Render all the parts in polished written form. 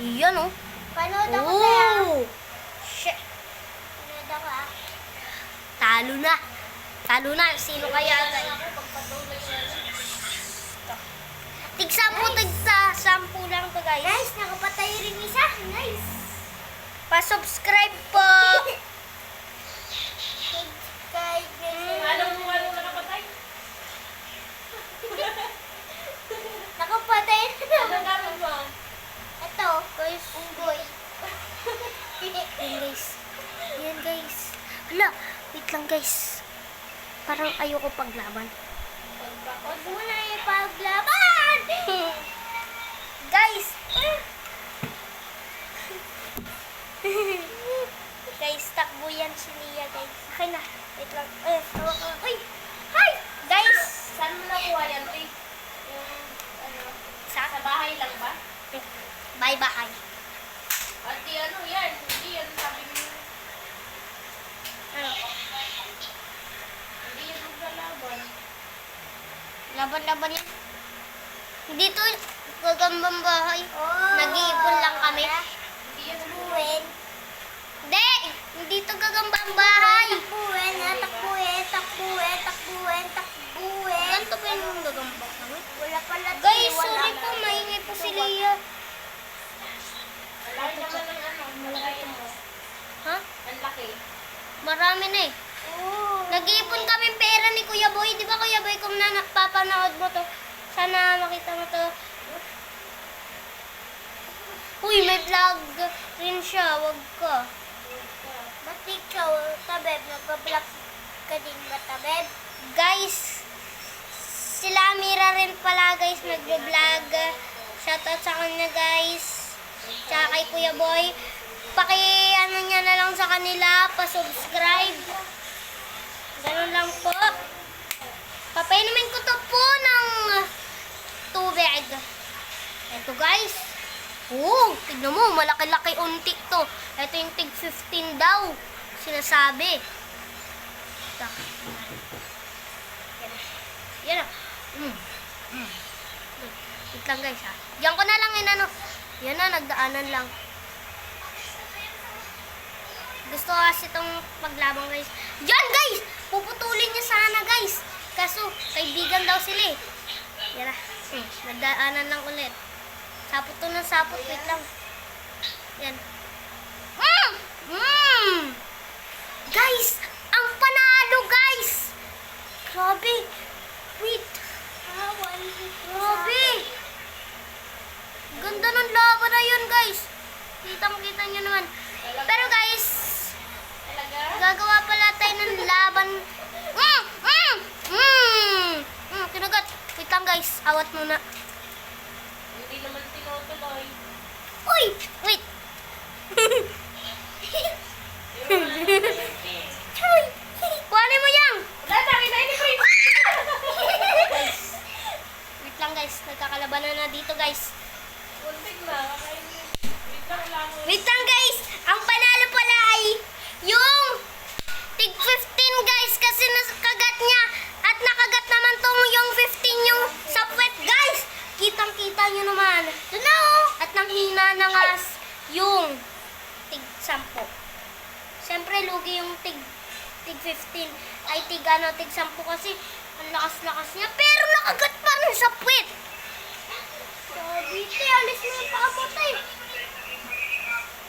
Iyan oh. Panood ako sa'yo. Oh! Shit. Panood ako ah. Talo na. Talo na. Sino kaya? Tig-sampu, tig-sampu lang to guys. Guys, nakapatay rin isa. Nice. Pa-subscribe po. Subscribe. Anong nakapatay? Nakapatay rin. Anong gamit mo? Ito, guys, unggoy. Ayan guys. Ayan guys. Hala, wait lang guys. Parang ayoko paglaban. Huwag mo na ipaglaban! Guys! Guys, takbo yan si Nia guys. Okay na. Wait lang. Uy! Hi! Guys! Saan mo nakuha yan, Tay? Yung, sa bahay lang ba? Bye-bye. At di ano yan? Hindi yan sabi mo. Ano? Hindi yan maglalaban. Laban-laban yan. Dito, gagambang bahay. Oh, Nag-iipon lang kami. Hindi yan Takbuhin. Hindi! Dito gagambang bahay. Takbuhin, takbuhin, takbuhin, takbuhin, takbuhin. Ganito ba yung gagambang kami? Wala pala. Guys, wala. sorry po. Maingay po si Lia. Malaki naman ng ano. Malaki mo. Ha? Ang laki. Marami na eh. Oh. Nag-iipon kami pera ni Kuya Boy. Di ba Kuya Boy, kung napapanood mo to, sana makita mo to. Uy, may vlog rin siya. Wag ka. Ba't ikaw, Tabeb, nagpa-vlog ka din ba, Tabeb? Guys, sila Mira rin pala guys, nagbo-vlog. Shoutout sa kanya guys. Tsaka kay Kuya Boy. Paki-ano niya na lang sa kanila, pa-subscribe. Ganun lang po. Papainumin ko to po ng tubig. Ito guys. Oh, tignan mo, malaki-laki unti to. Ito yung tig 15 daw. Sinasabi. Ito. Yan na. Wait lang guys ha. Diyan ko na lang inano. Yan na, nagdaanan lang. Gusto ko kasi itong paglabang guys. Yan guys! Puputulin niya sana guys. Kaso, kaibigan daw sila eh. Yan na. Nagdaanan lang ulit. Sapot to ng sapot. Wait lang. Yan. Guys! Ang panalo guys! Grabe. Wait. Grabe. Ganda ng laban na yun guys. Kitang-kita nyo naman. Pero guys, Talaga? gagawa pala tayo ng laban. Kinagat. Wait lang guys. Awat muna. Hindi naman tinutuloy. Uy! Wait. Kuhanin mo yan. Wala, sabi na ini free. Wait lang guys. Nagkakalabanan na dito guys. Kunting na. Wait lang. Wait lang guys. Ang panalo pala ay yung tig 15 guys kasi nakagat niya. At nakagat naman tong yung 15 yung sa puwet guys. Kitang-kita nyo naman. Doon na oh. At nanghina na nga yung tig 10. Siyempre lugi yung tig 15. Ay tig 10 kasi ang lakas-lakas niya. Pero nakagat pa rin sa puwet. Sabi, alis mo yung pakapatay.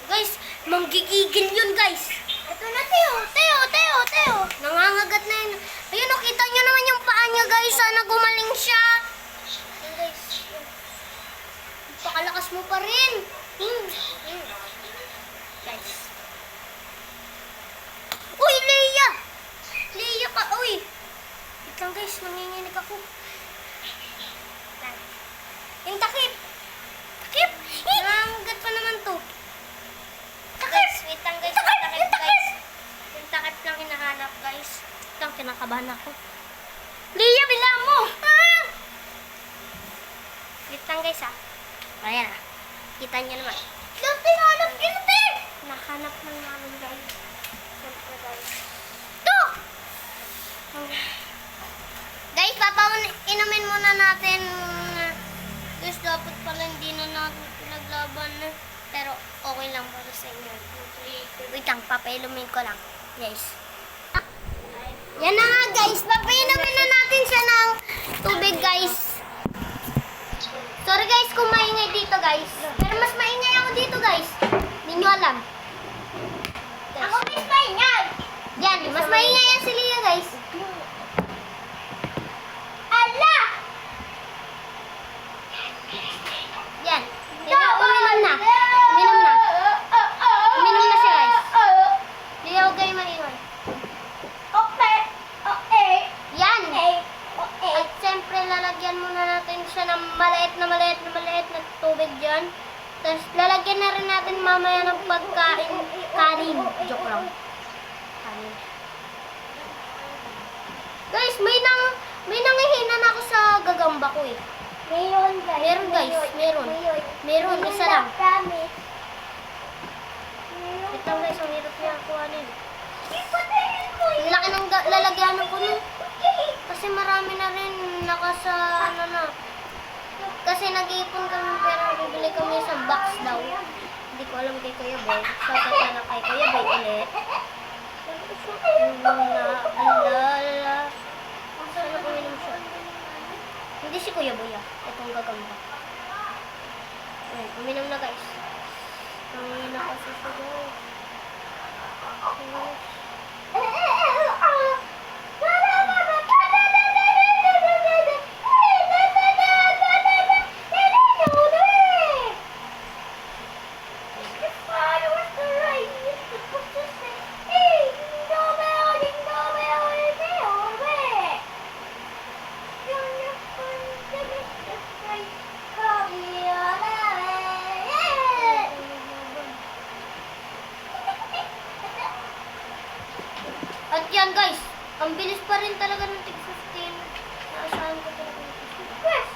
Guys, manggigigil yun guys. Ito na, Teo. Nangangagat na yun. Ayun, nakita nyo naman yung paa niya guys. Sana gumaling siya. Ayun guys. Pakalakas mo pa rin. Guys. Uy, Leia! Leia ka, uy. Wait lang guys, nanginginig ako. Yung takip. Takip! Nangangagat pa naman to. Guys, wait lang guys. Yung takip guys. Yung takip lang hinahanap guys. Ito ang kinakabahan ako. Leia, bila mo! Wait lang guys ah. Ayan ah. Kita nyo naman. Hanap kita. Nahanap lang namin guys. Siyempre guys. Ito! Guys, inumin muna natin. Guys, dapat pala hindi na natin pinaglaban. okay lang para sa inyo. Wait lang, papailumin ko lang. Guys. Yan na nga guys, papailumin na natin siya ng tubig guys. Sorry guys kung maingay dito guys. Pero mas maingay ako dito guys. Hindi nyo alam. Guys. Ako mas maingay. Yan, mas maingay yan si Lea guys. Ala! Yan. Uminom na. Uminom na. Uminom na siya guys. Lea, huwag kayo maingay. Okay. Okay. Yan. Okay. Okay. At siyempre, lalagyan muna natin siya ng maliit na tubig dyan. Tapos, lalagyan na rin natin mamaya ng pagkain. Kanin. Joke lang. Kanin. Guys, may nangihinan ako sa gagamba ko eh. Meron guys. Meron guys, meron. Meron, isa lang. Promise. Ito guys, ang hirap niya kuhanin. Ipatayin mo Ang laki ng lalagyan ko nun. Kasi marami na rin nakasa, ano na. Kasi nag-iipon kami pero bibili kami sa box daw. Hindi ko alam kay Kuya Boy. Shoutout na lang kay Kuya Boy ulit. Alala. Sana uminom siya. Hindi si Kuya Boy ah. Itong gagamba. Ayan, uminom na guys. Uminom na kasi siya guys. At yan guys, ang bilis pa rin talaga ng tig 15. Naasahan ko talaga ng 15. Guys.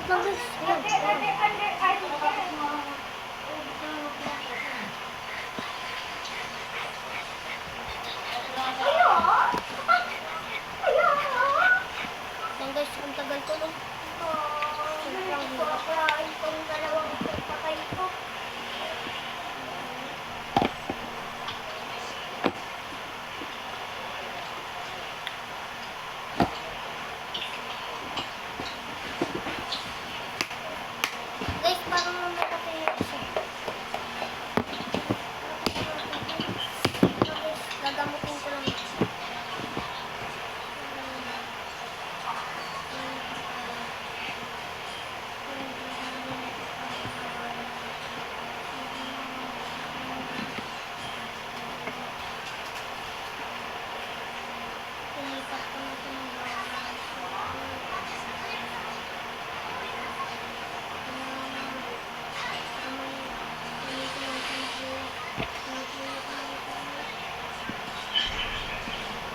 Ito guys, yan. Yan guys, ang tagal ko no. Guys, parang malaki yung isa. Guys, gagamutin ko lang. Ilipat ko na ito ng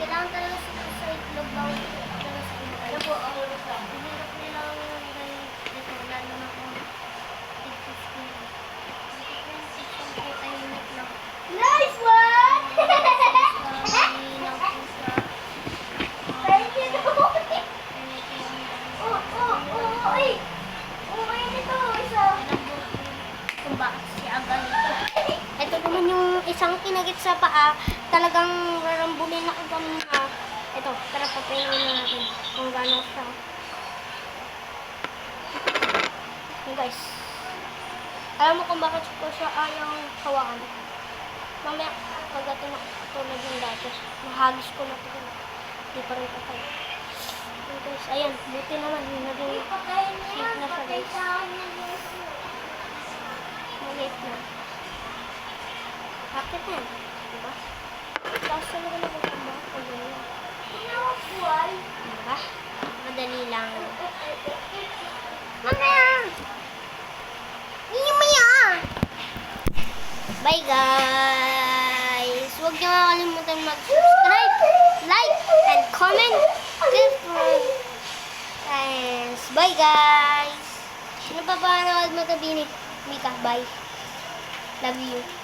kailangan talaga sa itlog bawal talaga sa itlog. Ano po, ang ulit lang. Hirap nilang dito, lalo na kung tig 15. Tig 15 minute lang. Nice one! Mahina po siya. Thank you, Lord. Uy! Okay nito, isa. Kung bakit si Agal. Ito naman yung isang kinagit sa paa. Talagang rarambulin ako kanina. Ito, tara papainin na natin kung gaano siya. Yung guys. Alam mo kung bakit ko siya ayaw hawakan. Mamaya, pagdating ako tulad yung dati, mahagis ko na ito. Hindi pa rin patay. Yung guys, ayan, buti naman. Naging safe na siya guys. Maliit na. Bakit na yan? Diba? Tapos talaga na magkamba. Diba? Madali lang. Mamaya! Bye guys! Huwag niyo kakalimutan mag-subscribe, like, and comment. Guys, bye guys! Sino pa pa nanood mo ito, Bini? Mika, bye. Love you.